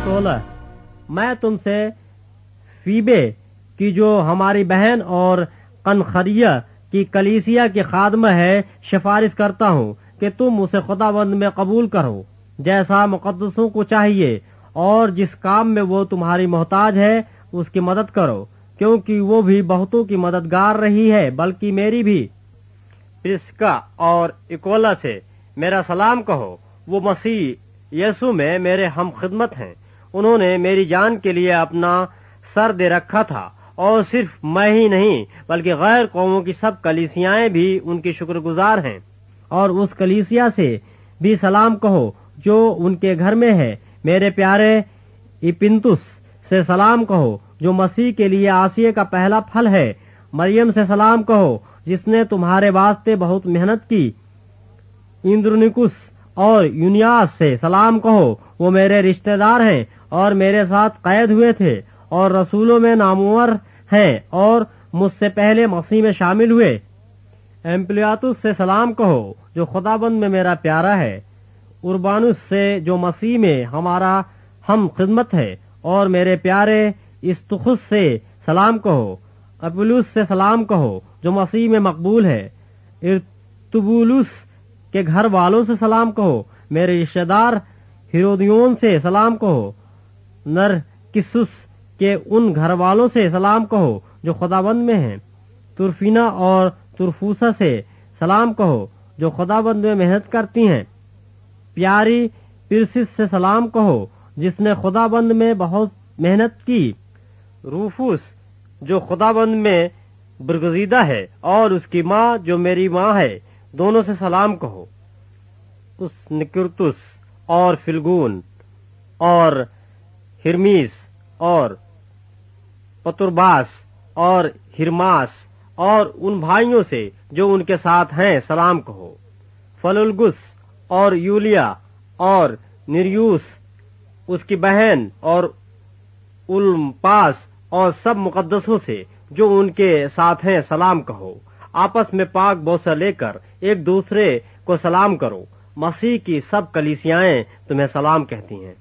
16 मैं तुमसे फीबे की जो हमारी बहन और कनखरिया की कलीसिया की खादमा है सिफारिश करता हूँ कि तुम उसे खुदाबंद में कबूल करो जैसा मुकद्दसों को चाहिए, और जिस काम में वो तुम्हारी मोहताज है उसकी मदद करो, क्योंकि वो भी बहुतों की मददगार रही है, बल्कि मेरी भी। प्रिस्का और इकोला से मेरा सलाम कहो, वो मसीह यीशु में मेरे हम खिदमत हैं। उन्होंने मेरी जान के लिए अपना सर दे रखा था, और सिर्फ मैं ही नहीं बल्कि गैर कौमों की सब कलीसियाएं भी उनकी शुक्रगुजार हैं। और उस कलीसिया से भी सलाम कहो जो उनके घर में है। मेरे प्यारे इपिंतुस से सलाम कहो जो मसीह के लिए आसिया का पहला फल है। मरियम से सलाम कहो जिसने तुम्हारे वास्ते बहुत मेहनत की। इंद्रुनिकुस और यूनियास से सलाम कहो, वो मेरे रिश्तेदार हैं और मेरे साथ कैद हुए थे और रसूलों में नामवर हैं और मुझसे पहले मसीह में शामिल हुए। एम्प्लियातुस से सलाम कहो जो खुदाबंद में मेरा प्यारा है। उर्बानुस से जो मसीह में हमारा हम खिदमत है, और मेरे प्यारे इस्तुखुस से सलाम कहो। अपुलुस से सलाम कहो जो मसीह में मकबूल है। इर्तुबुलुस के घर वालों से सलाम कहो। मेरे रिश्तेदार हिरोदियोन से सलाम कहो। नरकिसुस के उन घर वालों से सलाम कहो जो खुदाबंद में हैं। तुरफीना और तुरफूसा से सलाम कहो जो खुदाबंद में मेहनत करती हैं। प्यारी पिरसिस से सलाम कहो जिसने खुदाबंद में बहुत मेहनत की। रूफुस जो खुदाबंद में बरगजीदा है, और उसकी माँ जो मेरी माँ है, दोनों से सलाम कहो। उस निकुरतुस और फिलगून और हिरमीस और पतुरबास और हिरमास और उन भाइयों से जो उनके साथ हैं सलाम कहो। फलुलगुस और यूलिया और निरयूस उसकी बहन और उल्पास और सब मुकद्दसों से जो उनके साथ हैं सलाम कहो। आपस में पाक बोसा लेकर एक दूसरे को सलाम करो। मसीह की सब कलीसियाएं तुम्हें सलाम कहती हैं।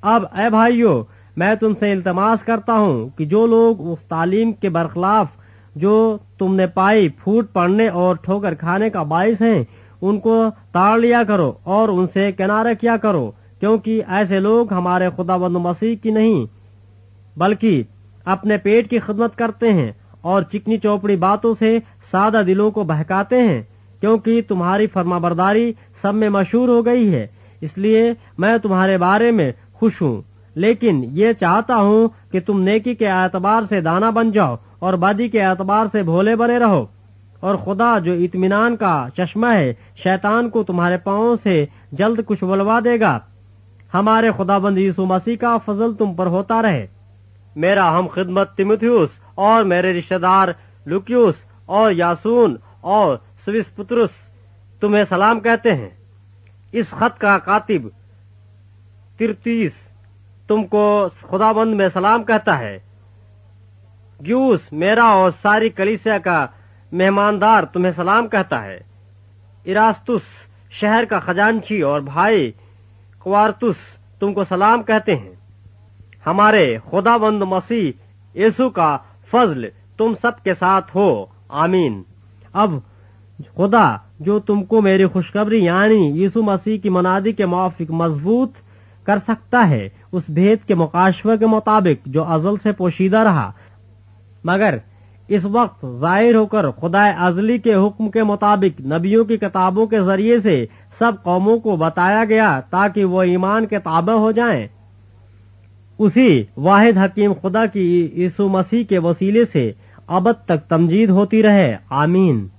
अब ऐ भाइयों, मैं तुमसे इल्तमास करता हूँ कि जो लोग उस तालीम के बरखिलाफ जो तुमने पाई फूट पड़ने और ठोकर खाने का बाइस हैं, उनको ताड़ लिया करो और उनसे किनारे किया करो, क्योंकि ऐसे लोग हमारे खुदाबंद मसीह की नहीं बल्कि अपने पेट की खिदमत करते हैं और चिकनी चौपड़ी बातों से सादा दिलों को बहकाते हैं। क्योंकि तुम्हारी फरमाबरदारी सब में मशहूर हो गई है, इसलिए मैं तुम्हारे बारे में खुश हूँ। लेकिन ये चाहता हूँ कि तुम नेकी के एतबार से दाना बन जाओ और बदी के एतबार से भोले बने रहो। और खुदा जो इत्मीनान का चश्मा है, शैतान को तुम्हारे पांवों से जल्द कुछ बुलवा देगा। हमारे खुदाबंद यीशु मसीह का फजल तुम पर होता रहे। मेरा हम खिदमत तिमुथियुस और मेरे रिश्तेदार लुकियुस और यासून और स्विसपुत्रुस तुम्हें सलाम कहते हैं। इस खत का कातिब तिरतीस तुमको खुदाबंद में सलाम कहता है। ग्यूस मेरा और सारी कलीसिया का मेहमानदार तुम्हें सलाम कहता है। इरास्तुस शहर का खजांची और भाई क्वारतुस तुमको सलाम कहते हैं। हमारे खुदाबंद मसीह यीशु का फजल तुम सब के साथ हो। आमीन। अब खुदा जो तुमको मेरी खुशखबरी यानी यीशु मसीह की मनादी के मुआफिक मजबूत कर सकता है, उस भेद के मुकाशफे के मुताबिक जो अज़ल से पोशीदा रहा मगर इस वक्त जाहिर होकर खुदा अज़ली के हुक्म के मुताबिक नबियों की किताबों के जरिए से सब कौमों को बताया गया, ताकि वो ईमान के ताबे हो जाएं। उसी वाहिद हकीम खुदा की यीशु मसीह के वसीले से अबद तक तमजीद होती रहे। आमीन।